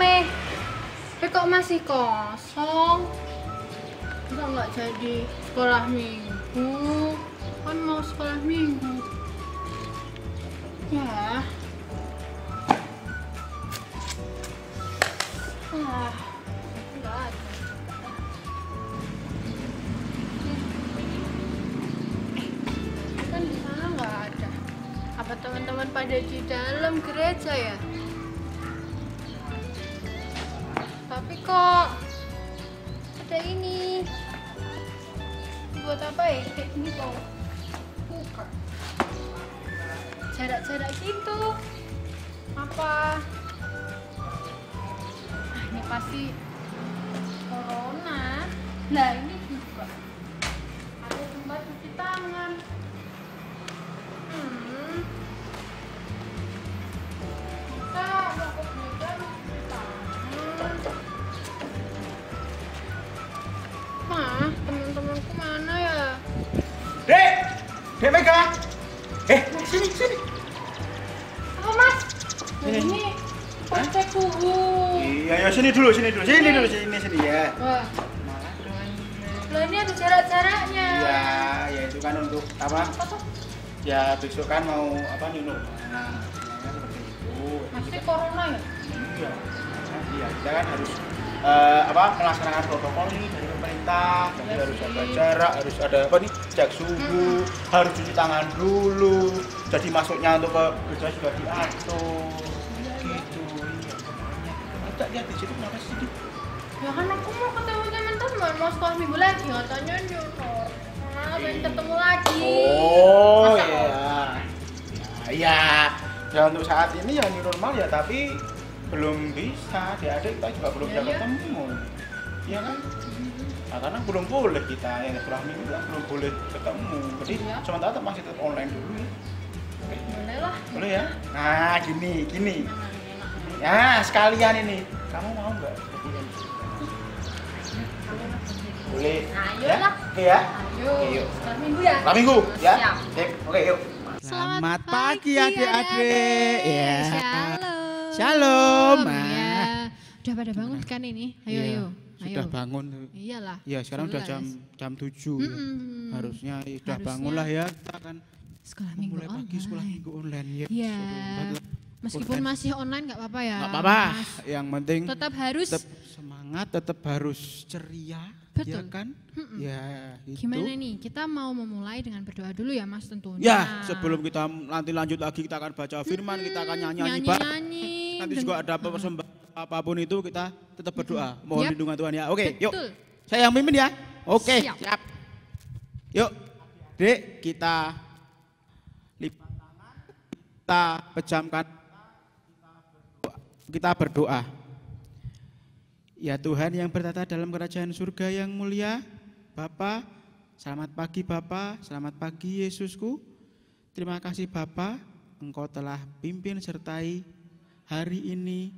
rame. Tapi kok masih kosong? Masa nggak jadi sekolah minggu? Kan mau sekolah minggu. Ya. Nggak ada. Kan di sana nggak ada. Apa teman-teman pada di dalam gereja ya? Tapi kok ada ini buat apa ya? Kayak gini kok buka jarak-jarak gitu apa? Ini pasti corona. Nah ini juga ada tempat cuci tangan. Kita mau ke gereja cuci tangan. Teman-temanku mana ya? Dek! Dek Mega! Sini. Apa mas? Ini partai kubu. Iya, sini dulu. Sini ya. Wah. Loh ini ada jarak-jaraknya. Iya, ya itu kan untuk apa? Apa tuh? Ya besok kan mau apa new normal. Nah, seperti itu. Masih corona ya? Iya, kita kan harus melaksanakan protokol ini dari pemerintah. Jadi harus ada jarak, harus ada apa nih? Cek suhu, harus cuci tangan dulu. Jadi masuknya untuk ke gereja juga diatur. Gitu. Iya. Lihat di situ kenapa sih? Ya kan aku mau ketemu teman-teman, mau sekolah minggu lagi katanya new normal. Pengen ketemu lagi. Oh Masa iya. Ya untuk saat ini ya new normal ya, tapi belum bisa. Adik-adik kita juga belum bisa ketemu. Iya kan? Nah, karena belum boleh kita yang sekolah minggu kan belum boleh ketemu. Jadi sementara masih tetap online dulu ya. boleh lah. Boleh ya? Nah, gini. Nah, sekalian ini. Kamu mau nggak? Boleh. Nah, ayo ya? lah. Oke ya? Ayo. Sekolah minggu ya? Sekolah minggu ya? Siap. Sip. Oke, yuk. Selamat pagi adik-adik. Ya. Shalom. Shalom. Ya. Udah pada bangun kan ini? Ayo. Sudah bangun. Iyalah. Ya, sekarang udah jam 7. Harusnya sudah bangun lah ya. Kita akan sekolah minggu mulai pagi online. sekolah minggu online ya. Iya. Meskipun masih online nggak apa-apa ya. Nggak apa-apa. Mas. Yang penting Tetap harus semangat, tetap harus ceria. Betul. Ya kan? Ya, itu. Gimana nih? Kita mau memulai dengan berdoa dulu ya, Mas, tentunya. Ya, sebelum kita nanti lanjut lagi kita akan baca firman, kita akan nyanyi-nyanyi. Nanti juga ada persembahan apapun itu kita tetap berdoa. Mohon lindungan Tuhan ya. Oke, yuk. Saya yang mimpin ya. Oke, siap. Yuk. Dek, kita lipat tangan, kita pejamkan, kita berdoa. Ya Tuhan yang bertata dalam kerajaan surga yang mulia, Bapa, selamat pagi Bapa, selamat pagi Yesusku. Terima kasih Bapa, Engkau telah pimpin sertai hari ini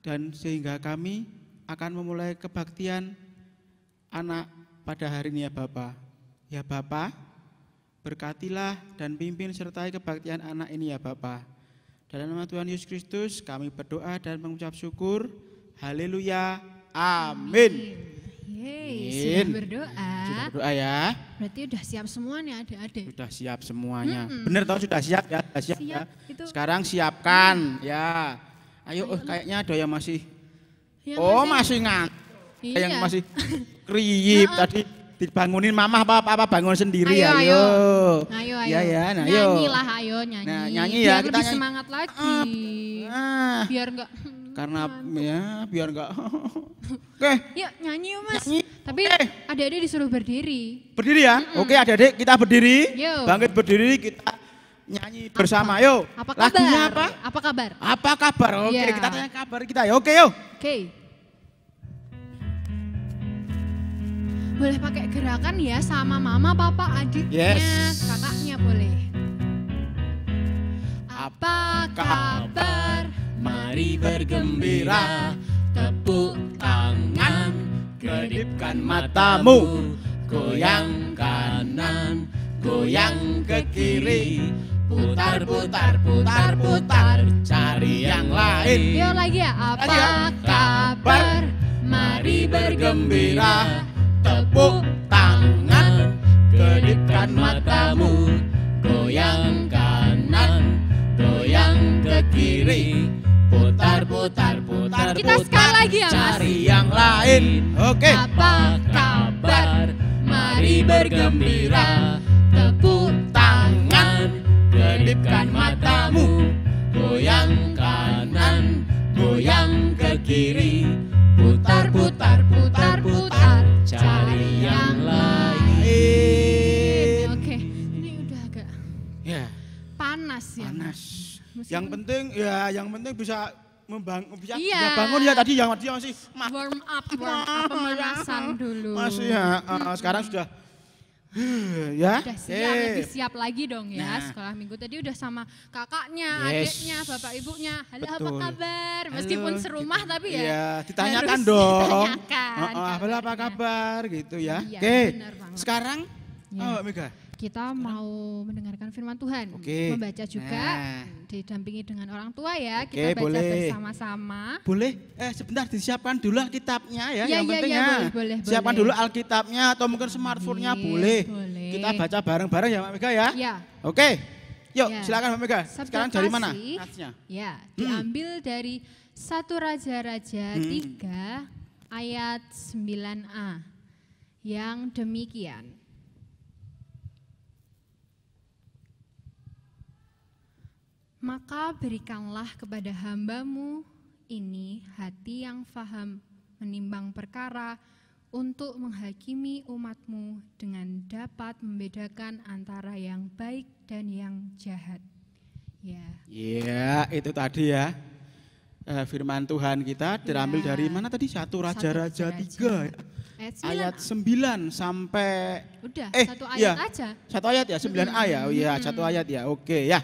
dan sehingga kami akan memulai kebaktian anak pada hari ini ya Bapa. Ya Bapa, berkatilah dan pimpin sertai kebaktian anak ini ya Bapa. Dalam nama Tuhan Yesus Kristus kami berdoa dan mengucap syukur. Haleluya. Amin. Sudah berdoa. Sudah berdoa ya. Berarti udah siap semua nih adik-adik. Sudah siap semuanya. Bener tau sudah siap ya? Sudah siap ya. Itu. Sekarang siapkan ya. Ayo, kayaknya ada yang masih. Ya, masih ngantuk. Iya. Yang masih kriyip tadi dibangunin mama apa bangun sendiri ayo. ayo. Ayo. Ya, nah, nyanyilah ayo nyanyi. Nah, nyanyi biar ya, kita lebih nyanyi. semangat lagi. Biar enggak Karena ya biar enggak. Oke. Yuk nyanyi yuk Mas. Nyanyi. Tapi adik-adik disuruh berdiri. Berdiri ya. Oke, adik-adik kita berdiri. Yuk. Bangkit berdiri kita nyanyi bersama. Yuk. Apa kabar? Lagunya apa? Apa kabar? Apa kabar? Oke, Ya. kita tanya kabar kita ya. Oke, yuk. Oke. Boleh pakai gerakan ya sama mama, papa, adiknya, Yes. kakaknya boleh. Apa kabar? Mari bergembira, tepuk tangan, kedipkan matamu, goyang kanan, goyang ke kiri, putar, putar, putar, putar, cari yang lain. Yuk lagi ya. Apa Lagi ya. kabar? Mari bergembira. Tepuk tangan, kedipkan matamu, goyang kanan, goyang ke kiri, putar, putar, putar, Kita putar, sekali lagi ya, Mas. cari yang lain. Oke. Apa kabar? Mari bergembira. Tepuk tangan, kedipkan matamu, goyang kanan, goyang ke kiri, putar, putar, putar, putar, cari yang lain. Oke, ini udah agak Ya, panas ya. panas. Meskipun- Yang penting bisa bisa Iya. ya bangun ya tadi yang dia masih warm up, pemanasan dulu. masih ya. Sekarang sudah ya. Udah siap, lebih siap lagi dong ya. Nah. Sekolah minggu tadi udah sama kakaknya, Yes. adiknya, bapak ibunya. Halo, apa Betul. kabar? Meskipun Halo, serumah tapi ya. Iya, ditanyakan harus dong. ditanyakan Apa kabarnya. kabar gitu ya. Iya, Oke. benar banget. Sekarang Ya. Mega. Kita mau mendengarkan firman Tuhan, Oke. membaca juga, Nah. didampingi dengan orang tua ya. Oke, Kita baca boleh. bersama-sama. Boleh sebentar disiapkan dulu Alkitabnya ya, Iya, yang iya, penting iya, ya. boleh, Siapkan boleh. dulu Alkitabnya atau mungkin smartphone-nya Boleh, boleh. boleh. Kita baca bareng-bareng ya Mbak Mega ya. Ya, Oke. Yuk, Ya. silakan Mbak Mega. Sabda Sekarang dari mana? kasih. Natsnya? ya, diambil dari 1 Raja-Raja 3 ayat 9a yang demikian. Maka berikanlah kepada hambamu ini hati yang faham menimbang perkara untuk menghakimi umatmu dengan dapat membedakan antara yang baik dan yang jahat. Ya, Iya, itu tadi ya. Firman Tuhan kita terambil Ya. dari mana tadi? 1 Raja-Raja 3 ya. ayat 9. Ayat 9 sampai Udah, Eh, satu ayat iya. aja. satu ayat ya, 9a ya. Oh iya, satu ayat ya. Oke ya.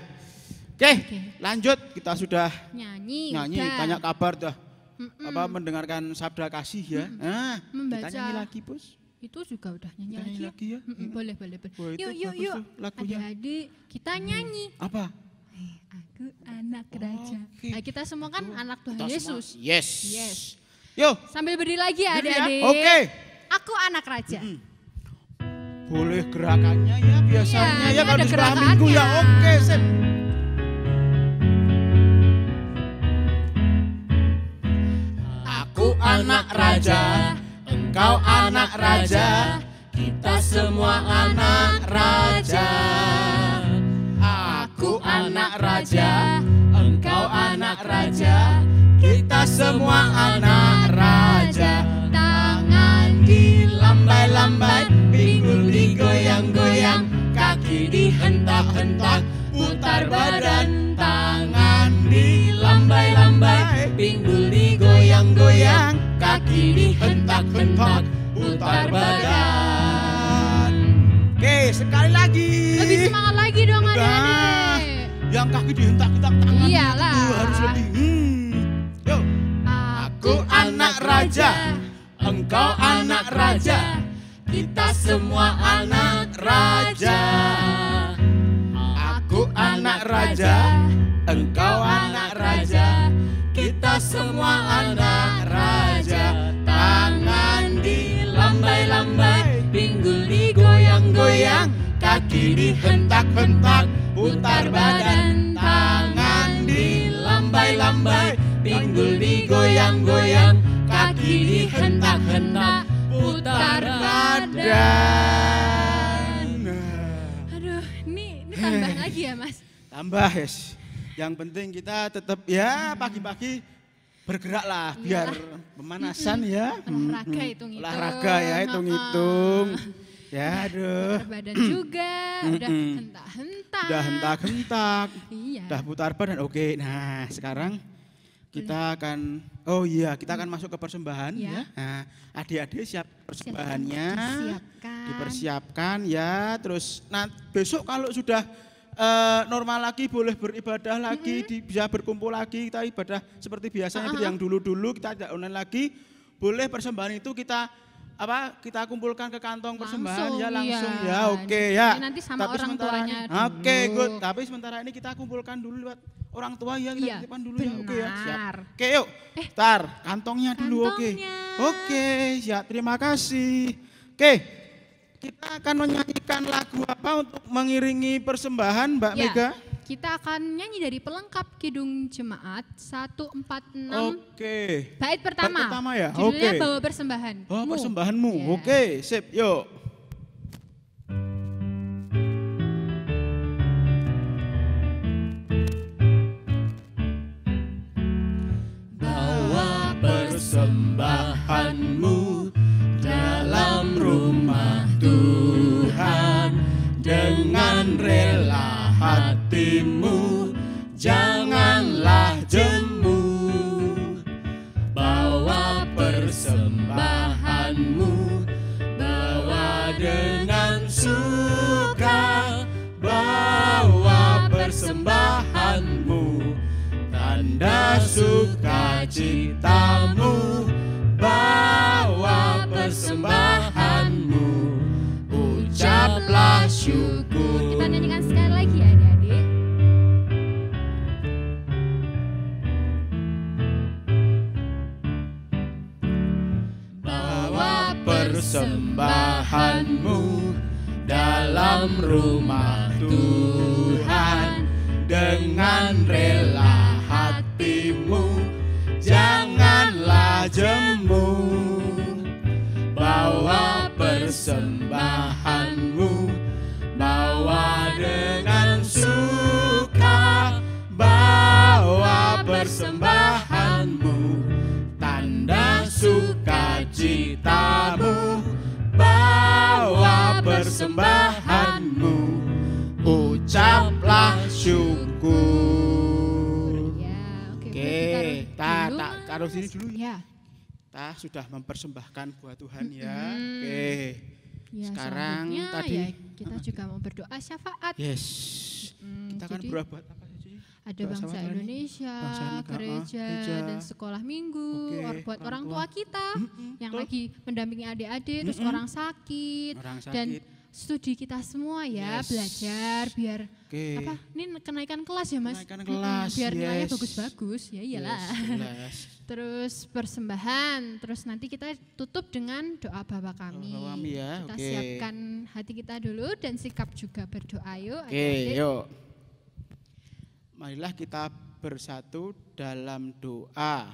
Oke, Oke. lanjut. Kita sudah Nyanyi, nyanyi, udah. tanya kabar dah. Mm-mm. Apa mendengarkan sabda kasih ya. Nah, Membaca. kita nyanyi lagi, Bos. Itu juga udah nyanyi Kita lagi, nyanyi lagi ya. Boleh, boleh, boleh. Wah, itu Yuk, yuk, bagus yuk. tuh lagunya. Adik-adik, kita nyanyi. Apa? Aku anak raja. Oke. Nah, kita semua kan anak Tuhan Kita semua. Yesus. Yes. Yes. Yuk, Sambil berdiri lagi ya berdiri ya. adik-adik. Oke. Aku anak raja. Boleh gerakannya ya biasanya Iya, ya ini kalau ada di sekolah minggu ya. gerakannya. Oke, sip. Aku anak raja, engkau anak raja, kita semua anak raja. Aku anak raja, engkau anak raja, kita semua anak raja. Tangan dilambai-lambai, pinggul digoyang-goyang, kaki dihentak-hentak, putar badan. Tangan dilambai-lambai, pinggul digoyang-goyang, kaki dihentak-hentak, putar badan. Oke, sekali lagi. Lebih semangat lagi dong Udah. adik-adik. Yang kaki dihentak-hentak tangan Iyalah. itu harus lebih. Yuk. Aku anak raja, engkau anak raja, kita semua anak raja. Aku anak raja, engkau anak raja, kita semua anak raja. Tangan dilambai-lambai, pinggul digoyang-goyang, kaki dihentak-hentak, putar badan. Tangan dilambai-lambai, pinggul digoyang-goyang, kaki dihentak-hentak, putar badan. Aduh, ini tambah lagi ya Mas. Tambah yes. Yang penting kita tetap ya pagi-pagi bergerak lah biar pemanasan ya. Olahraga hitung-hitung. Olahraga ya hitung-hitung. Ya aduh. Badan juga, udah hentak-hentak. Udah hentak-hentak. Iya. Udah putar badan. Oke, nah sekarang kita akan kita akan masuk ke persembahan Ya. ya. Nah, adik-adik siap persembahannya. Disiapkan. Dipersiapkan ya. Terus besok kalau sudah normal lagi boleh beribadah lagi, bisa berkumpul lagi, kita ibadah seperti biasanya seperti yang dulu-dulu, kita tidak online lagi. Boleh persembahan itu kita kita kumpulkan ke kantong persembahan Langsung, ya langsung iya. ya. Oke ya. Nanti sama Tapi orang sementara tuanya ini- dulu. Oke, good. Tapi sementara ini kita kumpulkan dulu lewat orang tua ya, kita Iya, titipkan dulu ya. Oke ya, siap. benar. Oke, yuk. Tar, kantongnya dulu oke. Kantongnya. Oke, siap. Terima kasih. Oke. Kita akan menyanyikan lagu apa untuk mengiringi persembahan, Mbak Ya, Mega? kita akan nyanyi dari pelengkap Kidung Jemaat 146. Oke. Bait pertama. Bait pertama ya? Judulnya Oke. Bawa Persembahan. Oh, persembahanmu. Ya. Oke, sip. Yuk. Bawa persembahanmu dalam rumah Tuhan dengan rela hatimu, janganlah jemu. Bawa persembahanmu, bawa dengan suka, bawa persembahanmu, tanda sukacitamu, bawa persembahanmu, ucaplah syukur. Kita nyanyikan sekali lagi ya adik-adik. Bawa persembahanmu dalam rumah Tuhan dengan rela hatimu, janganlah jemu. Bawa persembahanmu, bawa dengan suka, bawa persembahanmu, tanda sukacitamu, bawa persembahanmu, ucaplah syukur. Ya, oke. Oke, berarti taruh sini dulu. Ya. Kita sudah mempersembahkan buat Tuhan ya. Mm-mm. Oke. Ya, Sekarang selanjutnya tadi ya, kita juga mau berdoa syafaat. yes. Mm, Kita akan jadi berdoa buat apa sih? Ada Doa bangsa syafaat hari ini? Indonesia, Bangsa negara, gereja, gereja. dan sekolah minggu, Oke, buat orang orang tua. tua kita yang betul. lagi mendampingi adik-adik, terus Mm-mm. orang sakit, Orang dan sakit. studi kita semua ya, Yes. belajar biar Oke. apa? Ini kenaikan kelas ya Mas? Kenaikan kelas, Biar nilainya yes. bagus-bagus, ya iyalah. Yes. Terus persembahan, terus nanti kita tutup dengan doa Bapa kami. Doa kami ya, Kita oke. siapkan hati kita dulu dan sikap juga berdoa yuk. Oke, adik-adik. yuk. Marilah kita bersatu dalam doa.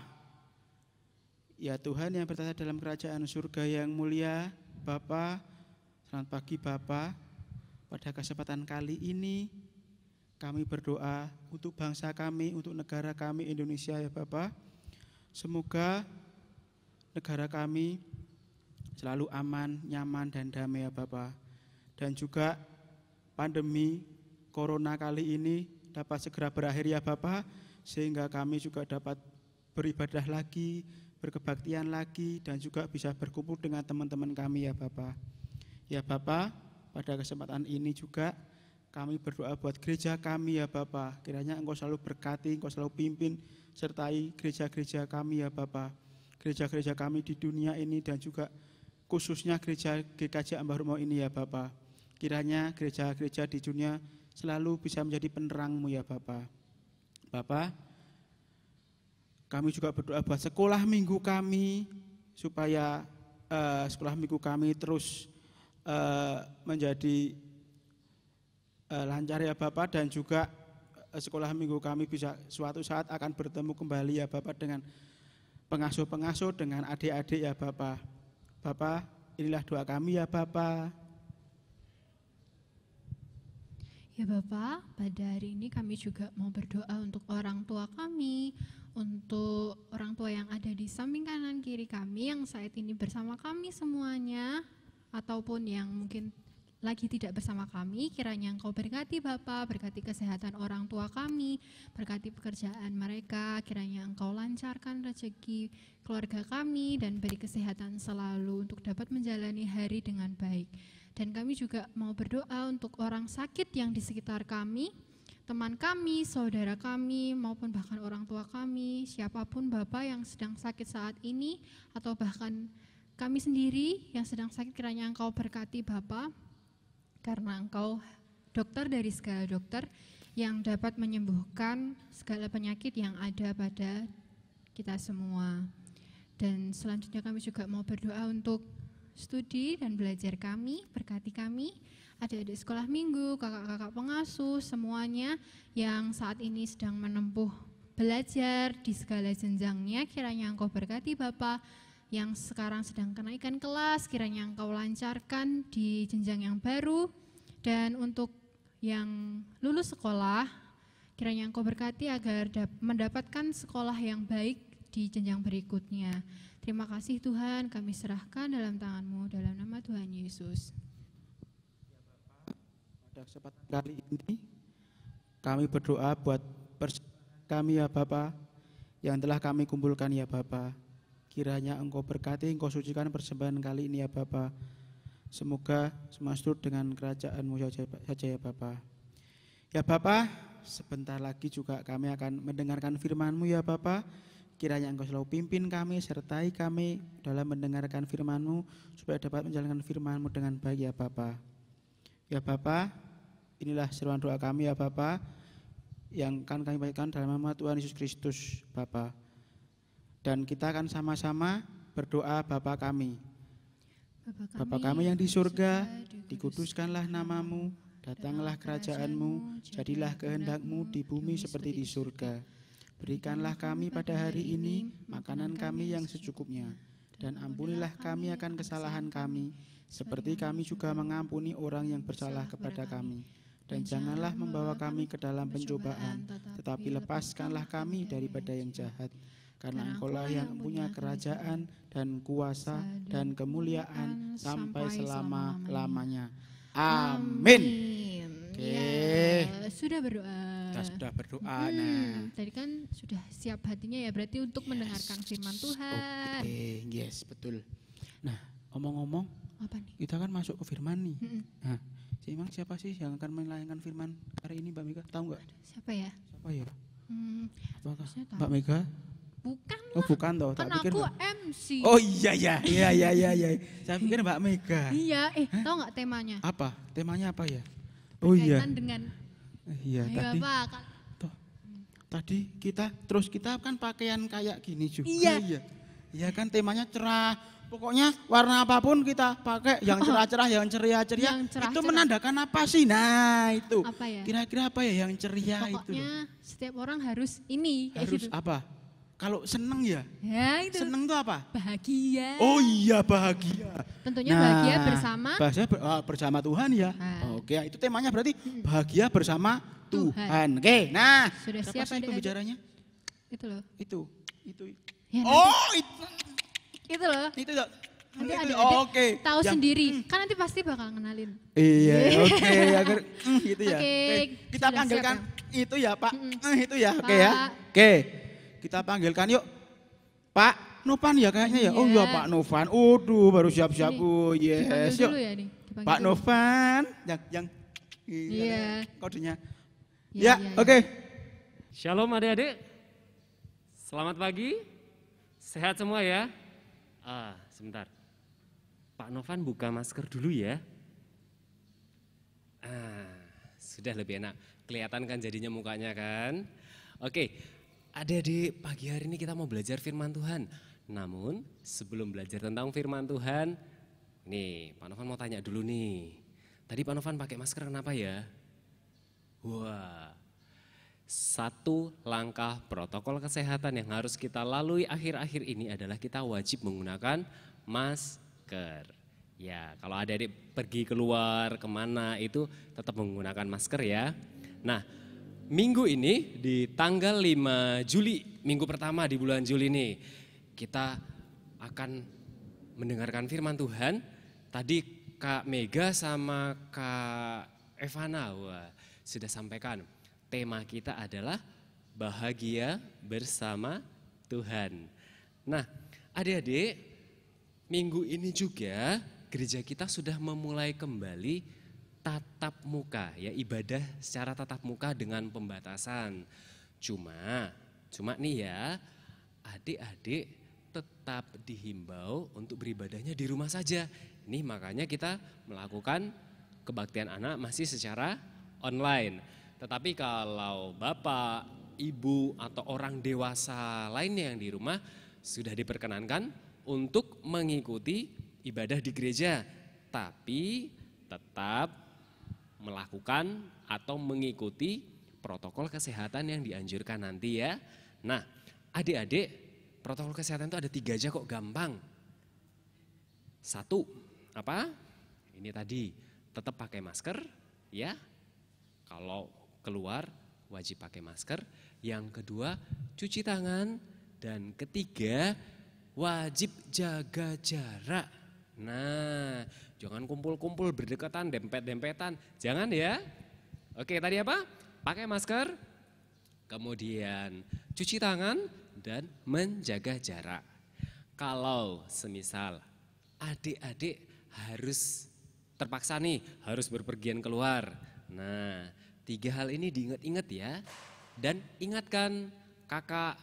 Ya Tuhan yang bertata dalam kerajaan surga yang mulia, Bapa, selamat pagi Bapa. Pada kesempatan kali ini kami berdoa untuk bangsa kami, untuk negara kami Indonesia ya Bapa. Semoga negara kami selalu aman, nyaman dan damai ya Bapa. Dan juga pandemi corona kali ini dapat segera berakhir ya Bapa, sehingga kami juga dapat beribadah lagi, berkebaktian lagi, dan juga bisa berkumpul dengan teman-teman kami ya Bapa. Ya Bapa, pada kesempatan ini juga kami berdoa buat gereja kami ya Bapa. Kiranya Engkau selalu berkati, Engkau selalu pimpin, sertai gereja-gereja kami ya Bapa. Gereja-gereja kami di dunia ini dan juga khususnya gereja GKJ Ambarumau ini ya Bapa. Kiranya gereja-gereja di dunia selalu bisa menjadi penerang-Mu ya Bapa. Bapa, kami juga berdoa buat sekolah minggu kami, supaya sekolah minggu kami terus menjadi lancar ya Bapak, dan juga sekolah minggu kami bisa suatu saat akan bertemu kembali ya Bapak dengan pengasuh-pengasuh, dengan adik-adik ya Bapak. Bapak, inilah doa kami ya Bapak. Ya Bapak, pada hari ini kami juga mau berdoa untuk orang tua kami, untuk orang tua yang ada di samping kanan kiri kami yang saat ini bersama kami semuanya, ataupun yang mungkin lagi tidak bersama kami. Kiranya Engkau berkati Bapak, berkati kesehatan orang tua kami, berkati pekerjaan mereka, kiranya Engkau lancarkan rezeki keluarga kami dan beri kesehatan selalu untuk dapat menjalani hari dengan baik. Dan kami juga mau berdoa untuk orang sakit yang di sekitar kami, teman kami, saudara kami, maupun bahkan orang tua kami, siapapun Bapak yang sedang sakit saat ini, atau bahkan kami sendiri yang sedang sakit, kiranya Engkau berkati Bapa, karena Engkau dokter dari segala dokter yang dapat menyembuhkan segala penyakit yang ada pada kita semua. Dan selanjutnya kami juga mau berdoa untuk studi dan belajar kami, berkati kami, adik-adik sekolah minggu, kakak-kakak pengasuh, semuanya yang saat ini sedang menempuh belajar di segala jenjangnya, kiranya Engkau berkati Bapa. Yang sekarang sedang kenaikan kelas, kiranya Engkau lancarkan di jenjang yang baru. Dan untuk yang lulus sekolah, kiranya Engkau berkati agar mendapatkan sekolah yang baik di jenjang berikutnya. Terima kasih Tuhan, kami serahkan dalam tangan-Mu, dalam nama Tuhan Yesus. Pada kesempatan kali ini, kami berdoa buat kami ya Bapa, yang telah kami kumpulkan ya Bapa. Kiranya Engkau berkati, Engkau sucikan persembahan kali ini ya Bapa. Semoga semastur dengan kerajaan-Mu saja ya Bapa. Ya Bapa, sebentar lagi juga kami akan mendengarkan firman-Mu ya Bapa. Kiranya Engkau selalu pimpin kami, sertai kami dalam mendengarkan firman-Mu, supaya dapat menjalankan firman-Mu dengan baik ya Bapa. Ya Bapa, inilah seruan doa kami ya Bapa, yang akan kami bagikan dalam nama Tuhan Yesus Kristus Bapa. Dan kita akan sama-sama berdoa Bapa kami. Bapa kami yang di surga, dikuduskanlah nama-Mu, datanglah kerajaan-Mu, jadilah kehendak-Mu di bumi seperti di surga. Berikanlah kami pada hari ini makanan kami yang secukupnya, dan ampunilah kami akan kesalahan kami, seperti kami juga mengampuni orang yang bersalah kepada kami. Dan janganlah membawa kami ke dalam pencobaan, tetapi lepaskanlah kami daripada yang jahat. Karena Engkaulah yang punya kerajaan dan kuasa dan kemuliaan sampai selama-lamanya. Amin. Oke. Ya, sudah berdoa. Kita sudah berdoa. Nah, tadi kan sudah siap hatinya ya, berarti untuk mendengarkan firman Tuhan. Oke, yes, betul. Nah, omong-omong, apa nih? kita kan masuk ke firman nih. Nah, emang siapa sih yang akan melayangkan firman hari ini, Mbak Mega? Tahu nggak? Siapa ya? Siapa ya? Apakah saya tahu. Mbak Mega? Bukan Oh, bukan toh. kan Tak pikir aku Mbak- MC. Oh iya. Saya pikir Mbak Mega. Iya, tahu nggak temanya? Apa? Temanya apa ya? Oh iya. Berkaitan dengan Iya, ayo tadi. Bapak, kan. Tadi kita kan pakaian kayak gini juga. Iya. Iya kan temanya cerah. Pokoknya warna apapun kita pakai, yang cerah-cerah, yang ceria-ceria. Yang cerah-cerah. Itu menandakan apa sih? Nah, itu. Apa ya? Kira-kira apa ya yang ceria itu? Pokoknya setiap orang harus ini kayak Harus gitu. apa? Kalau seneng ya? Ya itu. Seneng tuh apa? Bahagia. Oh iya, bahagia. Tentunya bahagia bersama. Bersama Tuhan ya. Tuhan. Oke, itu temanya berarti bahagia bersama Tuhan. Tuhan. Oke, nah. Sudah Siapa siap sih adik-adik? pembicaranya? Itu loh. Itu. Ya, Oh, itu loh. itu loh. Nanti Itu, adik-adik oke. tahu Yang- sendiri. Kan nanti pasti bakal kenalin. Iya, oke, agar gitu ya. Oke, Kita sudah panggilkan siap itu ya, Pak. Itu ya, oke ya. Pak. Oke. Kita panggilkan yuk. Pak Novan ya kayaknya ya. Oh iya, Iya. Pak Novan. Aduh, baru siap-siap. Ini, Oh, Dipanggil yes. Yuk. dulu ya nih. Dipanggil Pak dulu. Novan. Yang Iya. kodenya. Iya, Ya, iya, oke. Shalom adik-adik, selamat pagi, sehat semua ya? Sebentar, Pak Novan buka masker dulu ya. Sudah lebih enak, kelihatan kan jadinya mukanya kan? Oke, adik-adik pagi hari ini kita mau belajar firman Tuhan. Namun sebelum belajar tentang firman Tuhan, nih Pak Novan mau tanya dulu nih. Tadi Pak Novan pakai masker kenapa ya? Wah, satu langkah protokol kesehatan yang harus kita lalui akhir-akhir ini adalah kita wajib menggunakan masker. Ya, kalau adik-adik pergi keluar kemana itu tetap menggunakan masker ya. Nah, minggu ini di tanggal 5 Juli, minggu pertama di bulan Juli ini, kita akan mendengarkan firman Tuhan. Tadi Kak Mega sama Kak Evana sudah sampaikan. Tema kita adalah bahagia bersama Tuhan. Nah, adik-adik, minggu ini juga gereja kita sudah memulai kembali tatap muka, ya ibadah secara tatap muka dengan pembatasan. Cuma nih ya, adik-adik tetap dihimbau untuk beribadahnya di rumah saja. Ini makanya kita melakukan kebaktian anak masih secara online. Tetapi kalau bapak, ibu atau orang dewasa lainnya yang di rumah sudah diperkenankan untuk mengikuti ibadah di gereja. Tapi tetap melakukan atau mengikuti protokol kesehatan yang dianjurkan nanti ya. Nah, adik-adik, protokol kesehatan itu ada 3 aja kok, gampang. 1, apa? Ini tadi, tetap pakai masker ya. Kalau keluar wajib pakai masker. Yang kedua, cuci tangan. Dan ketiga, wajib jaga jarak. Nah, jangan kumpul-kumpul berdekatan, dempet-dempetan. Jangan ya. Oke, tadi apa? Pakai masker, kemudian cuci tangan dan menjaga jarak. Kalau semisal adik-adik harus terpaksa nih, harus berpergian keluar. Nah, 3 hal ini diingat-ingat ya. Dan ingatkan kakak,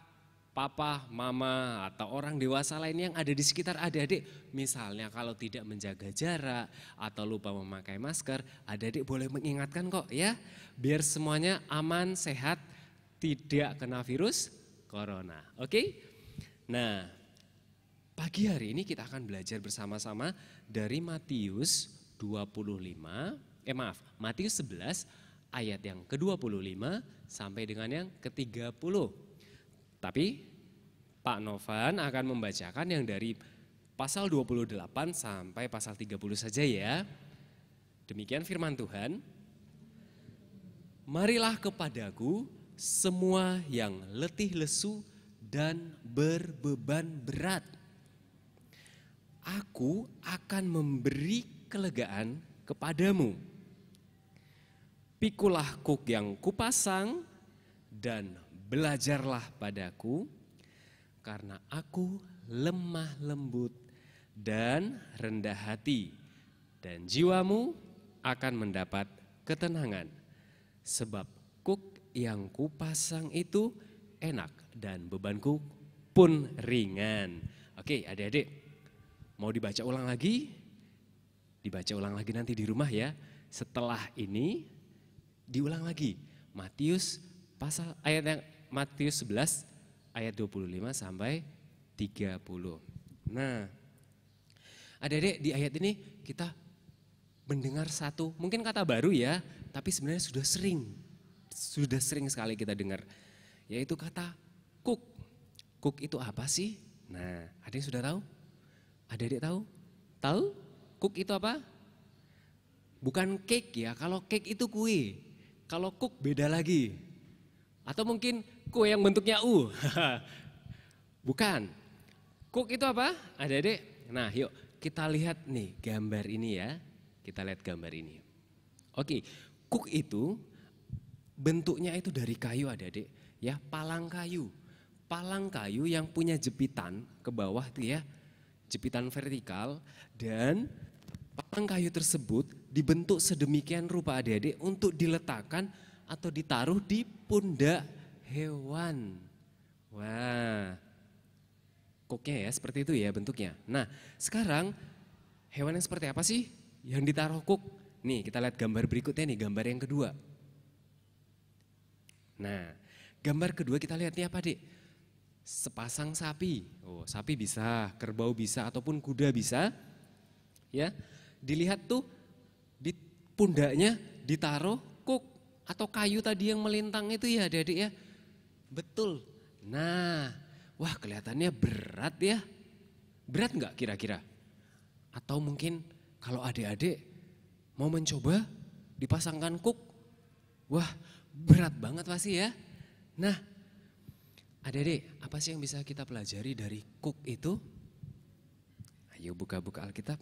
papa, mama, atau orang dewasa lain yang ada di sekitar adik-adik. Misalnya kalau tidak menjaga jarak atau lupa memakai masker, adik-adik boleh mengingatkan kok ya. Biar semuanya aman, sehat, tidak kena virus corona. Oke? Nah, pagi hari ini kita akan belajar bersama-sama dari Matius 11 ayat yang ke-25 sampai dengan yang ke-30. Tapi Pak Novan akan membacakan yang dari pasal 28 sampai pasal 30 saja ya. Demikian firman Tuhan. Marilah kepadaku semua yang letih lesu dan berbeban berat. Aku akan memberi kelegaan kepadamu. Pikulah kuk yang kupasang dan belajarlah padaku, karena aku lemah lembut dan rendah hati, dan jiwamu akan mendapat ketenangan. Sebab kuk yang kupasang itu enak dan bebanku pun ringan. Oke adik-adik, mau dibaca ulang lagi? Dibaca ulang lagi nanti di rumah ya. Setelah ini diulang lagi. Matius 11 ayat 25 sampai 30. Nah, adik-adik di ayat ini kita mendengar satu, mungkin kata baru ya, tapi sebenarnya sudah sering sekali kita dengar, yaitu kata kuk. Kuk itu apa sih? Nah, adik sudah tahu? Adik-adik tahu? Tahu? Kuk itu apa? Bukan cake ya, kalau cake itu kue. Kalau kuk beda lagi. Atau mungkin kue yang bentuknya U. Bukan. Kuk itu apa? Adik-adik? Nah yuk kita lihat nih gambar ini ya. Kita lihat gambar ini. Oke, kuk itu bentuknya itu dari kayu adik-adik. Ya, palang kayu. Palang kayu yang punya jepitan ke bawah tuh ya. Jepitan vertikal, dan palang kayu tersebut dibentuk sedemikian rupa adik-adik untuk diletakkan atau ditaruh di pundak hewan. Wah, kuknya ya seperti itu ya bentuknya. Nah sekarang hewan yang seperti apa sih yang ditaruh kuk? Nih kita lihat gambar berikutnya nih, gambar yang kedua. Nah gambar kedua kita lihat nih apa dik? Sepasang sapi. Oh sapi bisa, kerbau bisa, ataupun kuda bisa. Ya, dilihat tuh di pundaknya ditaruh kuk atau kayu tadi yang melintang itu ya adik-adik ya. Betul. Nah, wah kelihatannya berat ya. Berat enggak kira-kira? Atau mungkin kalau adik-adik mau mencoba dipasangkan kuk, wah berat banget pasti ya. Nah, adik-adik apa sih yang bisa kita pelajari dari kuk itu? Ayo buka-buka Alkitab.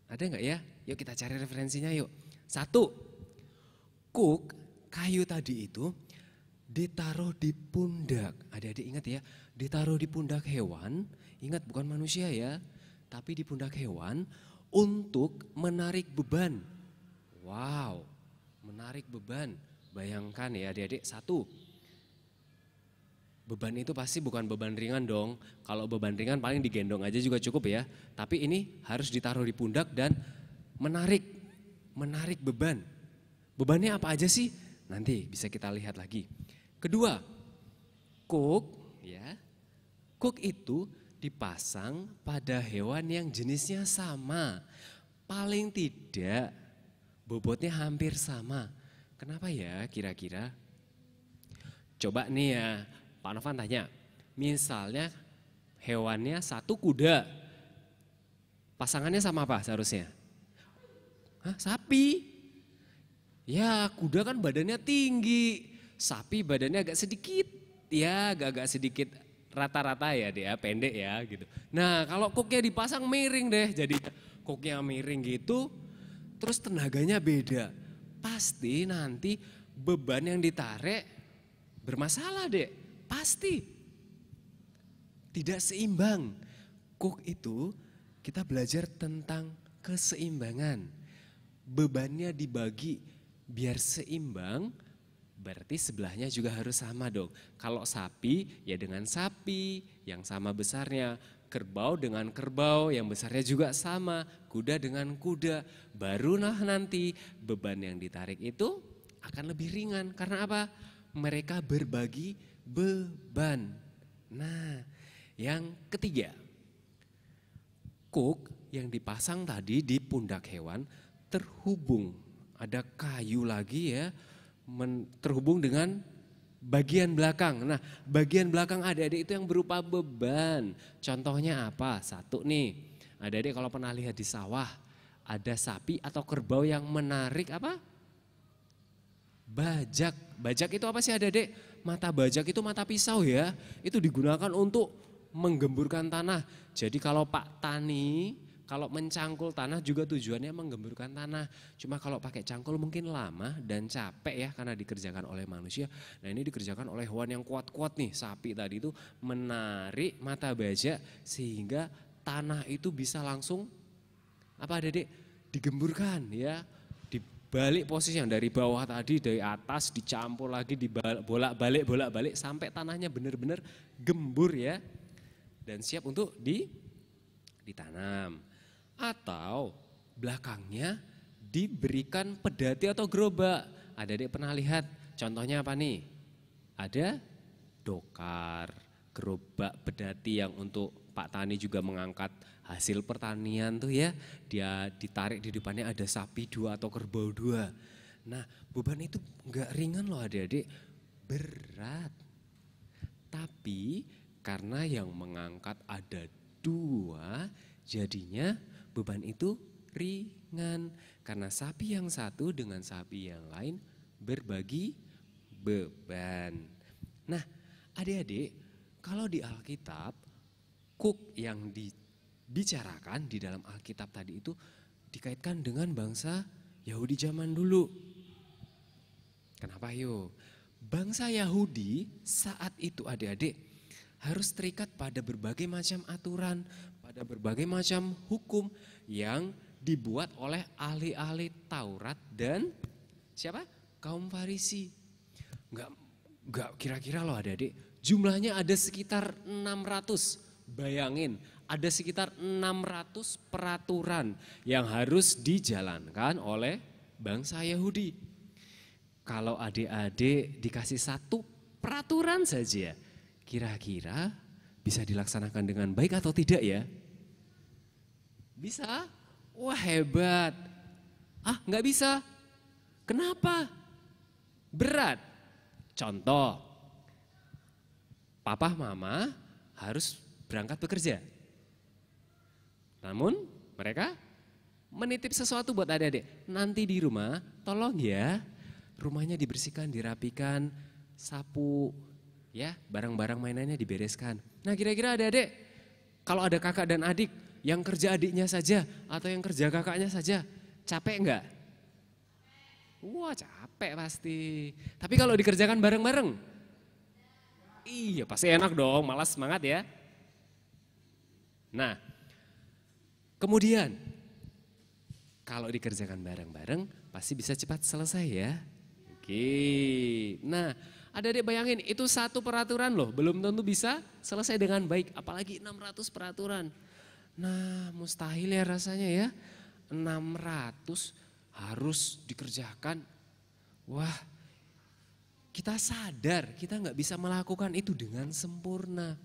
Ada enggak ya? Yuk kita cari referensinya yuk. 1, kuk kayu tadi itu ditaruh di pundak. Adik-adik ingat ya, ditaruh di pundak hewan. Ingat bukan manusia ya, tapi di pundak hewan untuk menarik beban. Wow, menarik beban. Bayangkan ya adik-adik, 1, beban itu pasti bukan beban ringan dong. Kalau beban ringan paling digendong aja juga cukup ya. Tapi ini harus ditaruh di pundak dan menarik beban. Bebannya apa aja sih? Nanti bisa kita lihat lagi. Kedua, kuk ya. Kuk itu dipasang pada hewan yang jenisnya sama. Paling tidak bobotnya hampir sama. Kenapa ya kira-kira? Coba nih ya, Pak Novan tanya. Misalnya hewannya satu kuda. Pasangannya sama apa seharusnya? Hah, sapi. Ya kuda kan badannya tinggi. Sapi badannya agak sedikit. Ya agak sedikit rata-rata ya dia pendek ya gitu. Nah kalau kuknya dipasang miring deh, jadi kuknya miring gitu, terus tenaganya beda. Pasti nanti beban yang ditarik bermasalah deh, pasti. Tidak seimbang. Kuk itu kita belajar tentang keseimbangan. Bebannya dibagi biar seimbang. Berarti sebelahnya juga harus sama dong. Kalau sapi ya dengan sapi yang sama besarnya. Kerbau dengan kerbau yang besarnya juga sama. Kuda dengan kuda. Baru nanti beban yang ditarik itu akan lebih ringan. Karena apa? Mereka berbagi beban. Nah yang ketiga. Kuk yang dipasang tadi di pundak hewan terhubung. Ada kayu lagi ya. Terhubung dengan bagian belakang. Nah bagian belakang adik-adik itu yang berupa beban. Contohnya apa? Satu nih, adik-adik kalau pernah lihat di sawah, ada sapi atau kerbau yang menarik apa? Bajak. Bajak itu apa sih adik-adik? Mata bajak itu mata pisau ya. Itu digunakan untuk menggemburkan tanah. Jadi kalau Pak Tani, kalau mencangkul tanah juga tujuannya menggemburkan tanah. Cuma kalau pakai cangkul mungkin lama dan capek ya karena dikerjakan oleh manusia. Nah ini dikerjakan oleh hewan yang kuat-kuat nih. Sapi tadi itu menarik mata bajak sehingga tanah itu bisa langsung apa adik-adik? Digemburkan ya. Dibalik posisi yang dari bawah tadi, dari atas dicampur lagi, bolak-balik sampai tanahnya benar-benar gembur ya. Dan siap untuk ditanam. Atau belakangnya diberikan pedati atau gerobak. Adik-adik pernah lihat contohnya apa nih? Ada dokar, gerobak pedati yang untuk Pak Tani juga mengangkat hasil pertanian tuh ya. Dia ditarik di depannya ada sapi 2 atau kerbau 2. Nah beban itu enggak ringan loh adik-adik, berat. Tapi karena yang mengangkat ada 2 jadinya beban itu ringan karena sapi yang satu dengan sapi yang lain berbagi beban. Nah adik-adik kalau di Alkitab kuk yang dibicarakan di dalam Alkitab tadi itu dikaitkan dengan bangsa Yahudi zaman dulu. Kenapa yuk? Bangsa Yahudi saat itu adik-adik harus terikat pada berbagai macam aturan, pada berbagai macam hukum yang dibuat oleh ahli-ahli Taurat dan siapa? Kaum Farisi. Enggak kira-kira loh adik-adik, jumlahnya ada sekitar 600. Bayangin, ada sekitar 600 peraturan yang harus dijalankan oleh bangsa Yahudi. Kalau adik-adik dikasih 1 peraturan saja, kira-kira bisa dilaksanakan dengan baik atau tidak ya? Bisa? Wah hebat. Ah nggak bisa. Kenapa? Berat. Contoh, papa mama harus berangkat bekerja. Namun mereka menitip sesuatu buat adik-adik. Nanti di rumah tolong ya, rumahnya dibersihkan, dirapikan, sapu, ya barang-barang mainannya dibereskan. Nah kira-kira adik-adik, kalau ada kakak dan adik, yang kerja adiknya saja atau yang kerja kakaknya saja, capek enggak? Wah capek pasti. Tapi kalau dikerjakan bareng-bareng, iya pasti enak dong, malas semangat ya. Nah kemudian kalau dikerjakan bareng-bareng pasti bisa cepat selesai ya. Oke, nah Adik-adik bayangin itu satu peraturan loh, belum tentu bisa selesai dengan baik, apalagi 600 peraturan. Nah mustahil ya rasanya ya, 600 harus dikerjakan. Wah, kita sadar kita nggak bisa melakukan itu dengan sempurna.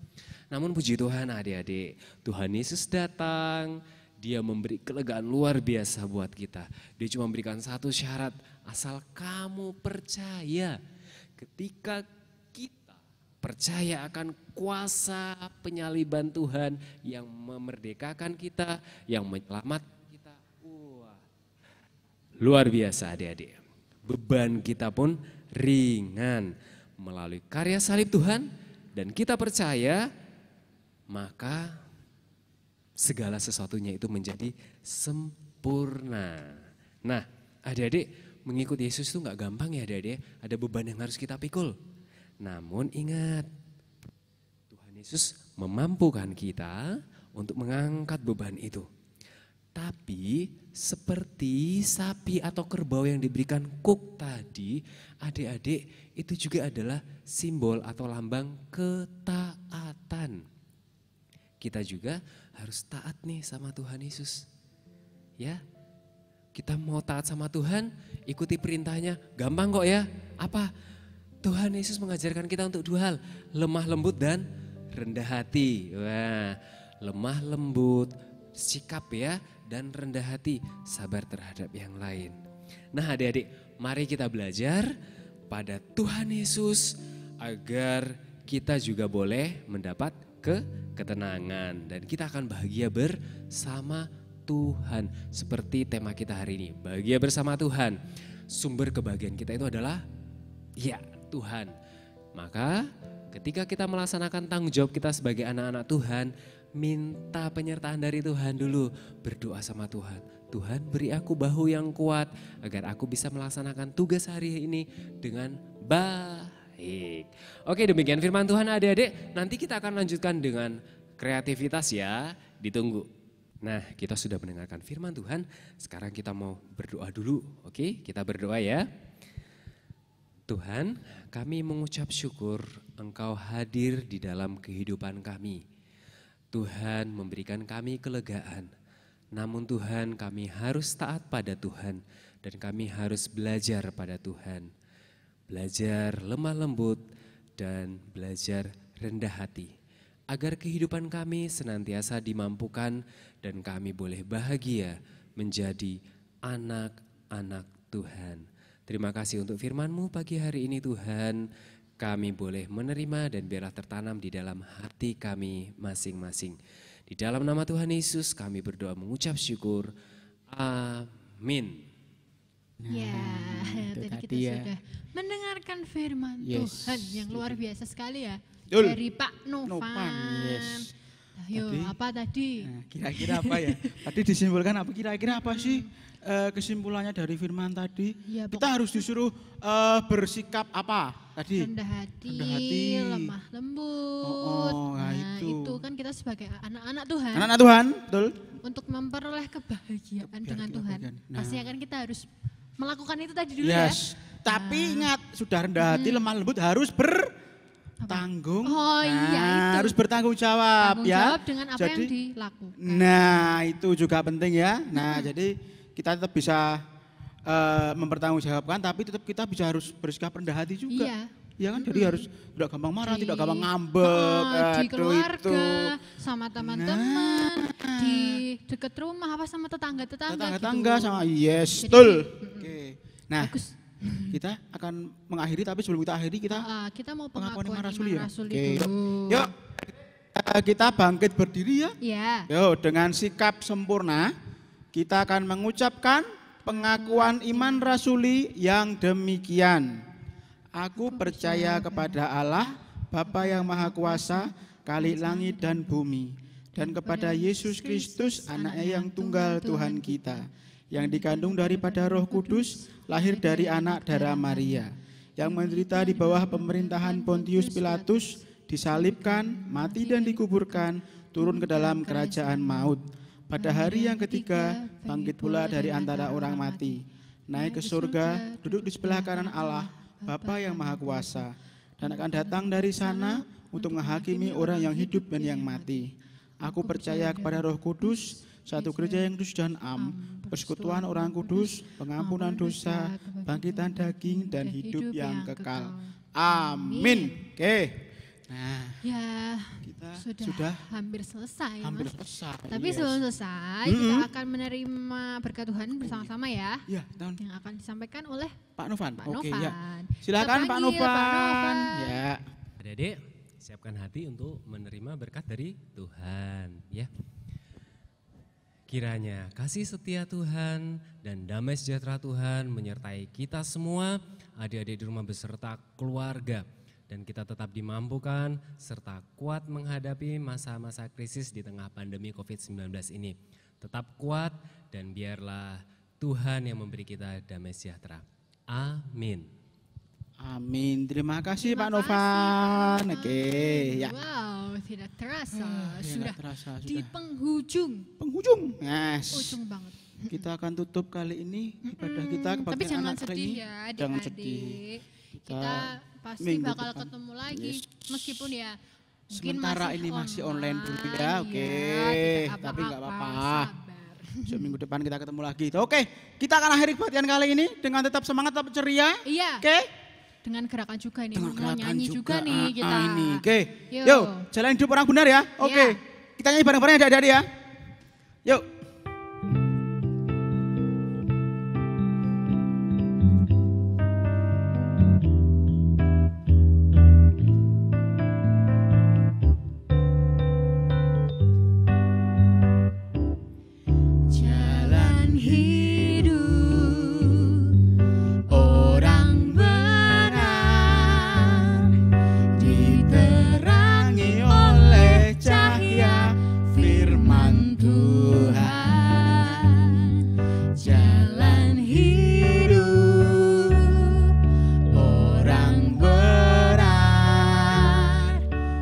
Namun puji Tuhan adik-adik, Tuhan Yesus datang, Dia memberi kelegaan luar biasa buat kita. Dia cuma memberikan satu syarat, asal kamu percaya. Ketika kita percaya akan kuasa penyaliban Tuhan yang memerdekakan kita, yang menyelamatkan kita. Wah, luar biasa adik-adik. Beban kita pun ringan melalui karya salib Tuhan dan kita percaya, maka segala sesuatunya itu menjadi sempurna. Nah adik-adik, mengikuti Yesus itu gak gampang ya adik-adik, ada beban yang harus kita pikul. Namun ingat, Tuhan Yesus memampukan kita untuk mengangkat beban itu. Tapi seperti sapi atau kerbau yang diberikan kuk tadi, adik-adik itu juga adalah simbol atau lambang ketaatan. Kita juga harus taat nih sama Tuhan Yesus. Ya, kita mau taat sama Tuhan, ikuti perintahnya, gampang kok ya. Apa? Tuhan Yesus mengajarkan kita untuk dua hal, lemah lembut dan rendah hati. Wah, lemah lembut, sikap ya, dan rendah hati, sabar terhadap yang lain. Nah adik-adik, mari kita belajar pada Tuhan Yesus agar kita juga boleh mendapat ketenangan. Dan kita akan bahagia bersama Tuhan. Seperti tema kita hari ini, bahagia bersama Tuhan. Sumber kebahagiaan kita itu adalah ya Tuhan. Maka ketika kita melaksanakan tanggung jawab kita sebagai anak-anak Tuhan, minta penyertaan dari Tuhan dulu. Berdoa sama Tuhan. Tuhan beri aku bahu yang kuat agar aku bisa melaksanakan tugas hari ini dengan baik. Oke, demikian firman Tuhan adik-adik. Nanti kita akan lanjutkan dengan kreativitas ya. Ditunggu. Nah, kita sudah mendengarkan firman Tuhan. Sekarang kita mau berdoa dulu. Oke, kita berdoa ya. Tuhan, kami mengucap syukur Engkau hadir di dalam kehidupan kami. Tuhan memberikan kami kelegaan, namun Tuhan kami harus taat pada Tuhan dan kami harus belajar pada Tuhan. Belajar lemah lembut dan belajar rendah hati. Agar kehidupan kami senantiasa dimampukan dan kami boleh bahagia menjadi anak-anak Tuhan. Terima kasih untuk firman-Mu pagi hari ini Tuhan. Kami boleh menerima dan biarlah tertanam di dalam hati kami masing-masing. Di dalam nama Tuhan Yesus kami berdoa mengucap syukur. Amin. Ya, tadi kita sudah mendengarkan firman Tuhan yang luar biasa sekali ya. Betul. Dari Pak Novan. Yes. Nah, yuk, Tadi, apa tadi? Nah, kira-kira apa ya? Tadi disimpulkan apa? Kira-kira apa sih kesimpulannya dari firman tadi? Ya, Kita harus disuruh bersikap apa tadi? Rendah hati, Rendah hati. lemah lembut. Nah, Nah, itu. itu kan kita sebagai anak-anak Tuhan. Anak-anak Tuhan, betul? Untuk memperoleh kebahagiaan dengan Tuhan. kebahagiaan. Nah. Pasti akan kita harus melakukan itu tadi dulu ya. Yes. Tapi ingat, sudah rendah hati, lemah lembut harus bertanggung. Oh iya, itu. Harus bertanggung jawab Tanggung ya. jawab dengan apa yang dilakukan. Nah, itu juga penting ya. Nah, jadi kita tetap bisa mempertanggungjawabkan, tapi tetap kita bisa harus bersikap rendah hati juga. Iya. Ya kan, jadi harus tidak gampang marah, tidak gampang ngambek. Di Aduh, keluarga, itu. sama teman-teman, di dekat rumah, apa sama tetangga-tetangga Tetangga-tetangga gitu. sama, yes, Jadi, betul. Oke. Nah, Bagus. kita akan mengakhiri, tapi sebelum kita akhiri kita Kita mau pengakuan pengakuan iman iman rasuli ya. rasuli Oke. dulu. Yuk, kita bangkit berdiri ya. Ya. Yuk, dengan sikap sempurna kita akan mengucapkan pengakuan iman rasuli yang demikian. Aku percaya kepada Allah, Bapa yang Maha Kuasa, Khalik langit dan bumi, dan kepada Yesus Kristus, anaknya yang tunggal Tuhan kita, yang dikandung daripada Roh Kudus, lahir dari anak darah Maria, yang menderita di bawah pemerintahan Pontius Pilatus, disalibkan, mati dan dikuburkan, turun ke dalam kerajaan maut. Pada hari yang ketiga, bangkit pula dari antara orang mati, naik ke surga, duduk di sebelah kanan Allah, Bapa yang Maha Kuasa, dan akan datang dari sana untuk menghakimi orang yang hidup dan yang mati. Aku percaya kepada Roh Kudus, satu gereja yang kudus dan am, persekutuan orang kudus, pengampunan dosa, bangkitan daging, dan hidup yang kekal. Amin. Oke. Nah, Ya, kita sudah hampir selesai, hampir Mas. selesai. Tapi Yes. sebelum selesai, kita akan menerima berkat Tuhan bersama-sama ya, Ya, tahun yang akan disampaikan oleh Pak Novan. Pak Oke, Novan. ya. Silakan Kita Pak panggil Pak Novan. Novan. Ya. Adik-adik, siapkan hati untuk menerima berkat dari Tuhan, ya. Kiranya kasih setia Tuhan dan damai sejahtera Tuhan menyertai kita semua, adik-adik di rumah beserta keluarga. Dan kita tetap dimampukan serta kuat menghadapi masa-masa krisis di tengah pandemi COVID-19 ini. Tetap kuat dan biarlah Tuhan yang memberi kita damai sejahtera. Amin. Amin. Terima kasih Terima Pak kasih, Novan. Pak Oke, ya. Wow, tidak terasa, Ya, sudah nggak terasa, di sudah penghujung, penghujung. Yes. ujung banget. Kita akan tutup kali ini ibadah kita Tapi kebaktian jangan anak kali sedih ini. ya Jangan adik-adik. sedih. Kita pasti minggu bakal depan. ketemu lagi, Yes. meskipun ya mungkin Sementara ini masih online dulu ya, oke. tidak Tapi nggak apa-apa. sabar. Minggu depan kita ketemu lagi. Oke, kita akan akhiri kebaktian kali ini dengan tetap semangat, tetap ceria. Iya, Oke. dengan gerakan juga nih, Dengan mau gerakan nyanyi juga nih kita. ini. Oke. Yuk. Yuk, jalan hidup orang benar ya. Oke. Iya. Kita nyanyi bareng-bareng ya adik-adik ya. Yuk. Jalan hidup orang benar Diterangi oleh cahaya firman Tuhan. Jalan hidup orang benar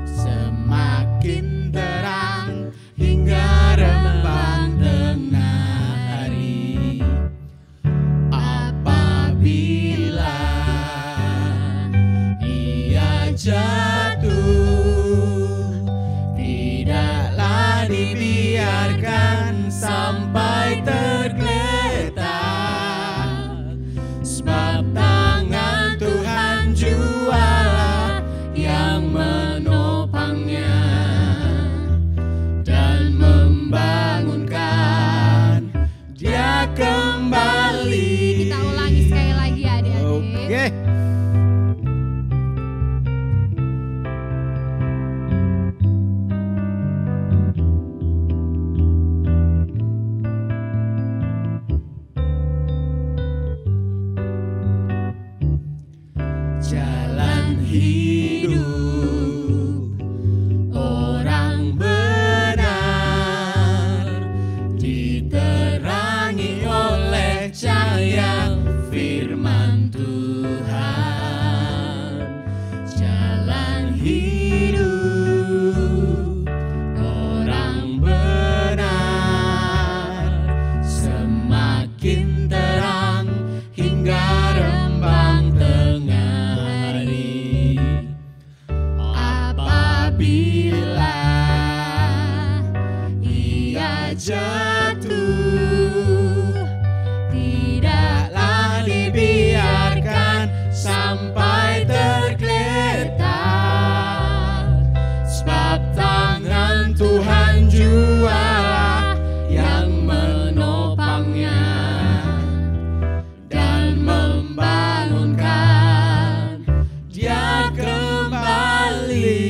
semakin terang hingga rembang tengah hari. Apabila ia jatuh, tidaklah dibiarkan sampai tergeletak, sebab tangan Tuhan jualah yang menopangnya dan membangunkan dia kembali. Kita ulangi sekali lagi ya adik-adik. Oke. Jalan hidup orang benar diterangi oleh cahaya firman Tuhan. Jalan hidup orang benar semakin terang hingga rembang tengah hari. Apabila ia jatuh, tidaklah dibiarkan sampai tergeletak, sebab tangan Tuhan jualah yang menopangnya dan membangunkan dia kembali.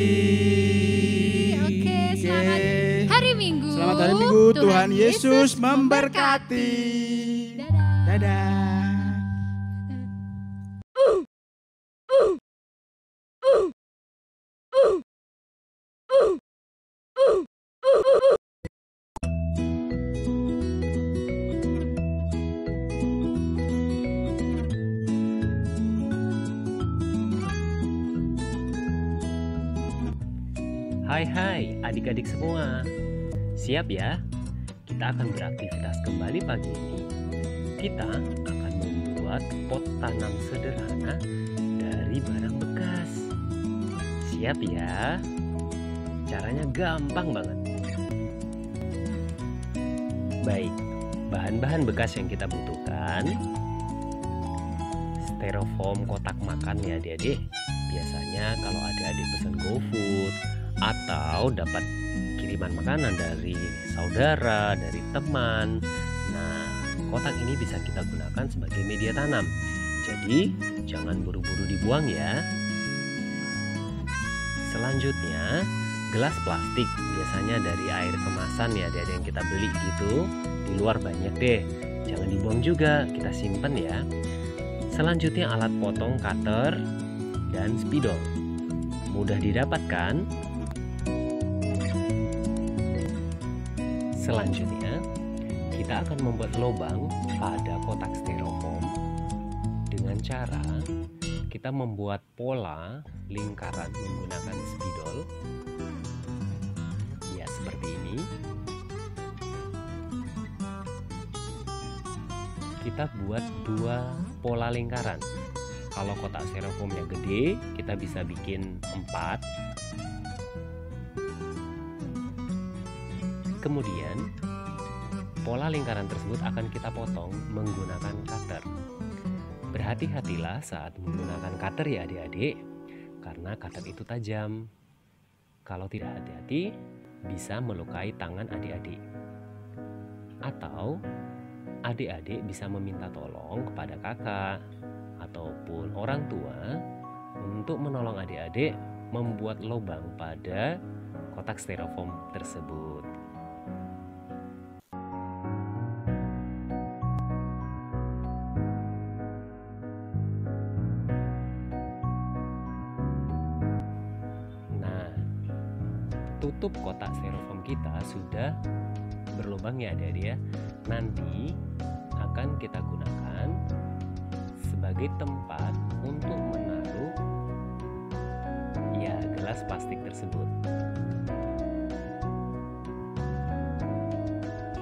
Oke, selamat hari Minggu. Selamat hari Minggu, Tuhan Yesus memberkati. Dadah. Dadah. Hai adik-adik semua. Siap ya? Kita akan beraktivitas kembali pagi ini. Kita akan membuat pot tanam sederhana dari barang bekas. Siap ya? Caranya gampang banget. Baik, bahan-bahan bekas yang kita butuhkan: styrofoam kotak makan ya adik-adik. Biasanya kalau adik-adik pesan GoFood atau dapat kiriman makanan dari saudara, dari teman, nah kotak ini bisa kita gunakan sebagai media tanam. Jadi jangan buru-buru dibuang ya. Selanjutnya, gelas plastik, biasanya dari air kemasan ya adik-adik yang kita beli gitu. Di luar banyak deh, jangan dibuang juga, kita simpen ya. Selanjutnya alat potong cutter dan spidol. Mudah didapatkan. Selanjutnya, kita akan membuat lubang pada kotak styrofoam dengan cara kita membuat pola lingkaran menggunakan spidol. Ya, seperti ini. Kita buat 2 pola lingkaran. Kalau kotak styrofoamnya gede, kita bisa bikin 4. Kemudian, pola lingkaran tersebut akan kita potong menggunakan cutter. Berhati-hatilah saat menggunakan cutter ya adik-adik, karena cutter itu tajam. Kalau tidak hati-hati, bisa melukai tangan adik-adik. Atau adik-adik bisa meminta tolong kepada kakak ataupun orang tua untuk menolong adik-adik membuat lubang pada kotak styrofoam tersebut. Nah, tutup kotak styrofoam kita sudah berlubang ya adik-adik ya. Nanti akan kita gunakan sebagai tempat untuk menaruh ya gelas plastik tersebut.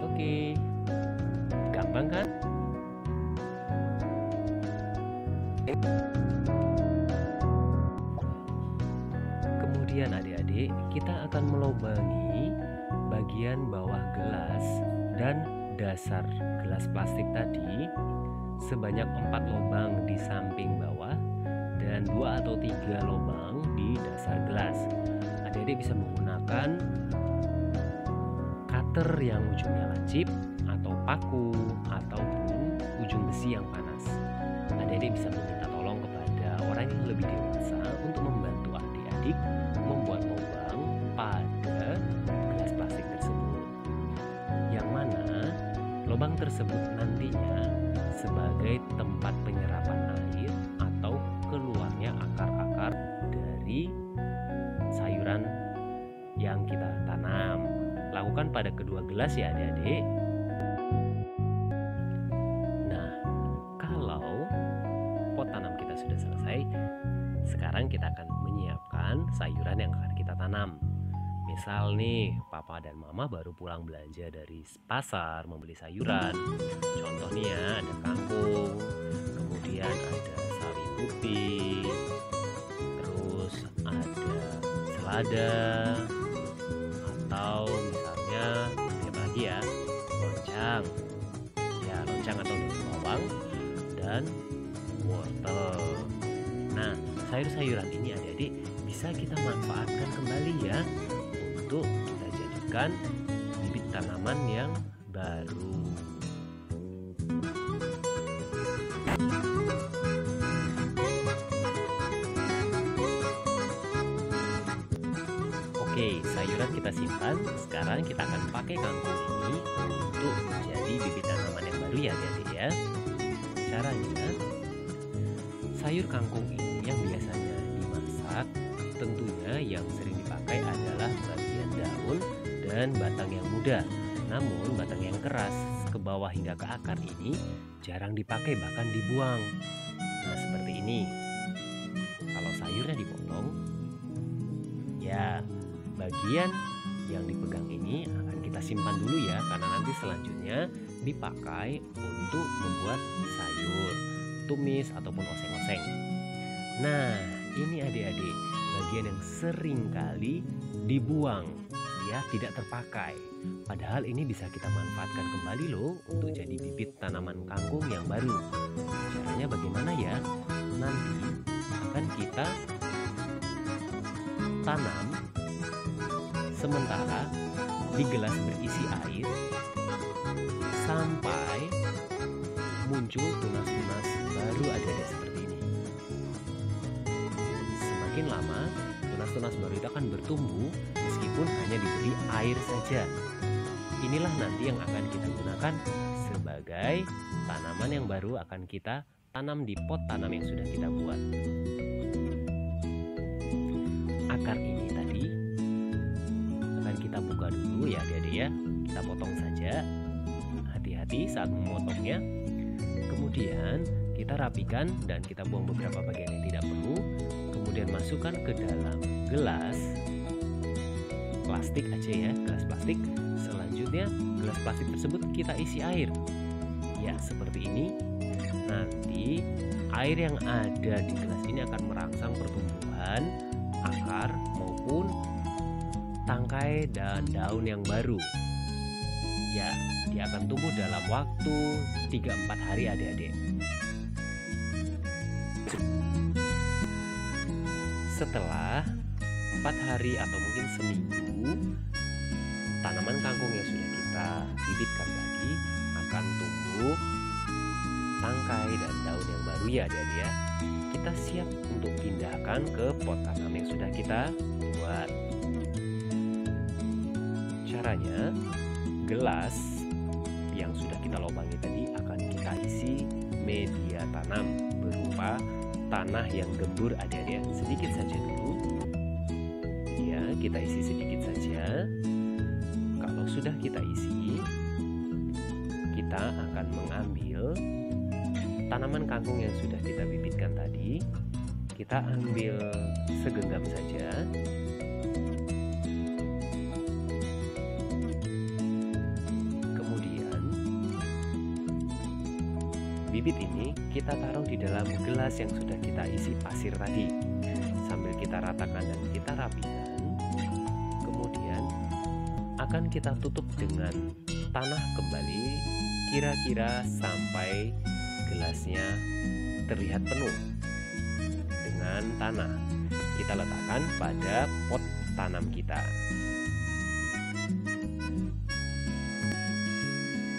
Oke, gampang kan? Kemudian adik-adik, kita akan melubangi bagian bawah gelas dan dasar gelas plastik tadi sebanyak 4 lubang di samping bawah dan 2 atau 3 lubang di dasar gelas. Adik-adik bisa menggunakan cutter yang ujungnya lancip atau paku ataupun ujung besi yang panas. Adik-adik bisa meminta tolong kepada orang yang lebih dewasa untuk membantu adik-adik membuat lubang pada gelas plastik tersebut. Yang mana lubang tersebut nantinya sebagai tempat penyerapan air atau keluarnya akar-akar dari sayuran yang kita tanam. Lakukan pada kedua gelas ya adik-adik. Nah, kalau pot tanam kita sudah selesai, sekarang kita akan menyiapkan sayuran yang akan kita tanam. Misal nih, papa dan mama baru pulang belanja dari pasar membeli sayuran. Contohnya ada kangkung, kemudian ada sawi putih, terus ada selada, atau misalnya apa lagi ya, loncang. Ya, loncang atau daun bawang dan wortel. Nah, sayur-sayuran ini adik-adik bisa kita manfaatkan kembali ya, untuk kita jadikan bibit tanaman yang baru. Oke, sayuran kita simpan. Sekarang kita akan pakai kangkung ini untuk menjadi bibit tanaman yang baru ya adik-adik ya. Caranya, sayur kangkung ini yang biasanya dimasak, tentunya yang sering dipakai adalah bagian daun dan batang yang muda. Namun batang yang keras ke bawah hingga ke akar ini jarang dipakai, bahkan dibuang. Nah, seperti ini. Kalau sayurnya dipotong, ya bagian yang dipegang ini akan kita simpan dulu ya, karena nanti selanjutnya dipakai untuk membuat sayur, tumis ataupun oseng-oseng. Nah, ini adik-adik, bagian yang seringkali dibuang, ya tidak terpakai. Padahal ini bisa kita manfaatkan kembali loh untuk jadi bibit tanaman kangkung yang baru. Caranya bagaimana ya? Nanti akan kita tanam sementara di gelas berisi air sampai muncul tunas-tunas baru adik-adik seperti ini. Semakin lama tunas-tunas baru itu akan bertumbuh meskipun hanya diberi air saja. Inilah nanti yang akan kita gunakan sebagai tanaman yang baru akan kita tanam di pot tanam yang sudah kita buat. Akar ini tadi akan kita buka dulu ya adik-adik ya. Kita potong saja. Hati-hati saat memotongnya. Kemudian kita rapikan dan kita buang beberapa bagian yang tidak perlu. Kemudian masukkan ke dalam gelas plastik aja ya, gelas plastik. Selanjutnya gelas plastik tersebut kita isi air. Ya, seperti ini. Nanti air yang ada di gelas ini akan merangsang pertumbuhan akar maupun tangkai dan daun yang baru. Ya, dia akan tumbuh dalam waktu 3-4 hari adik-adik. Setelah 4 hari atau mungkin seminggu, tanaman kangkung yang sudah kita bibitkan tadi akan tumbuh tangkai dan daun yang baru ya adik-adik ya. Kita siap untuk pindahkan ke pot tanam yang sudah kita buat. Caranya, gelas yang sudah kita lubangi tadi akan kita isi media tanam berupa tanah yang gembur adik-adik. Sedikit saja dulu. Ya, kita isi sedikit saja. Kalau sudah kita isi, kita akan mengambil tanaman kangkung yang sudah kita bibitkan tadi. Kita ambil segenggam saja. Kemudian bibit ini kita taruh di dalam gelas yang sudah kita isi pasir tadi. Sambil kita ratakan dan kita rapikan. Kemudian akan kita tutup dengan tanah kembali kira-kira sampai gelasnya terlihat penuh dengan tanah. Kita letakkan pada pot tanam kita.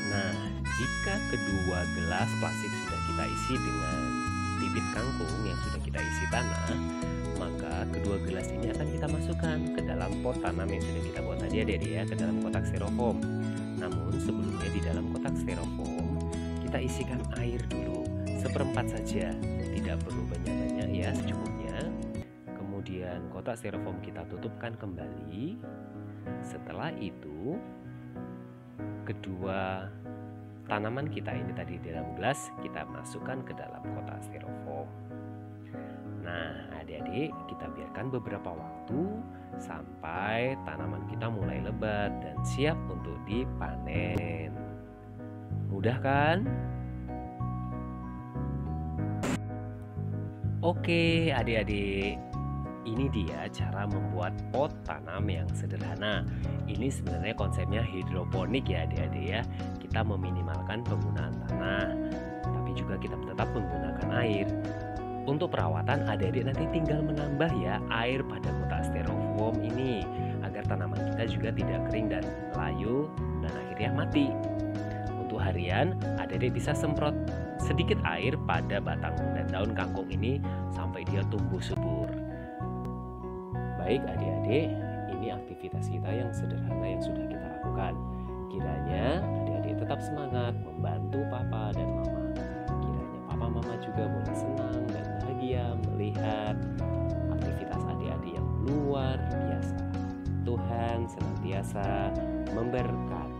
Nah, jika kedua gelas plastik sudah kita isi dengan bibit kangkung yang sudah kita isi tanah, maka kedua gelas ini akan kita masukkan ke dalam pot tanam yang sudah kita buat tadi adik-adik ya, ke dalam kotak styrofoam. Namun sebelumnya di dalam kotak styrofoam kita isikan air dulu, 1/4 saja, tidak perlu banyak-banyak ya, secukupnya. Kemudian kotak styrofoam kita tutupkan kembali. Setelah itu kedua tanaman kita ini tadi di dalam gelas kita masukkan ke dalam kotak styrofoam. Nah adik-adik, kita biarkan beberapa waktu sampai tanaman kita mulai lebat dan siap untuk dipanen. Mudah kan? Oke adik-adik, ini dia cara membuat pot tanam yang sederhana. Ini sebenarnya konsepnya hidroponik ya adik-adik ya. Kita meminimalkan penggunaan tanah, tapi juga kita tetap menggunakan air. Untuk perawatan adik-adik nanti tinggal menambah ya air pada kotak styrofoam ini agar tanaman kita juga tidak kering dan layu dan akhirnya mati. Untuk harian adik-adik bisa semprot sedikit air pada batang dan daun kangkung ini sampai dia tumbuh subur. Baik adik-adik, ini aktivitas kita yang sederhana yang sudah kita lakukan. Kiranya adik-adik tetap semangat membantu papa dan mama. Kiranya papa mama juga boleh senang dan bahagia melihat aktivitas adik-adik yang luar biasa. Tuhan senantiasa memberkati.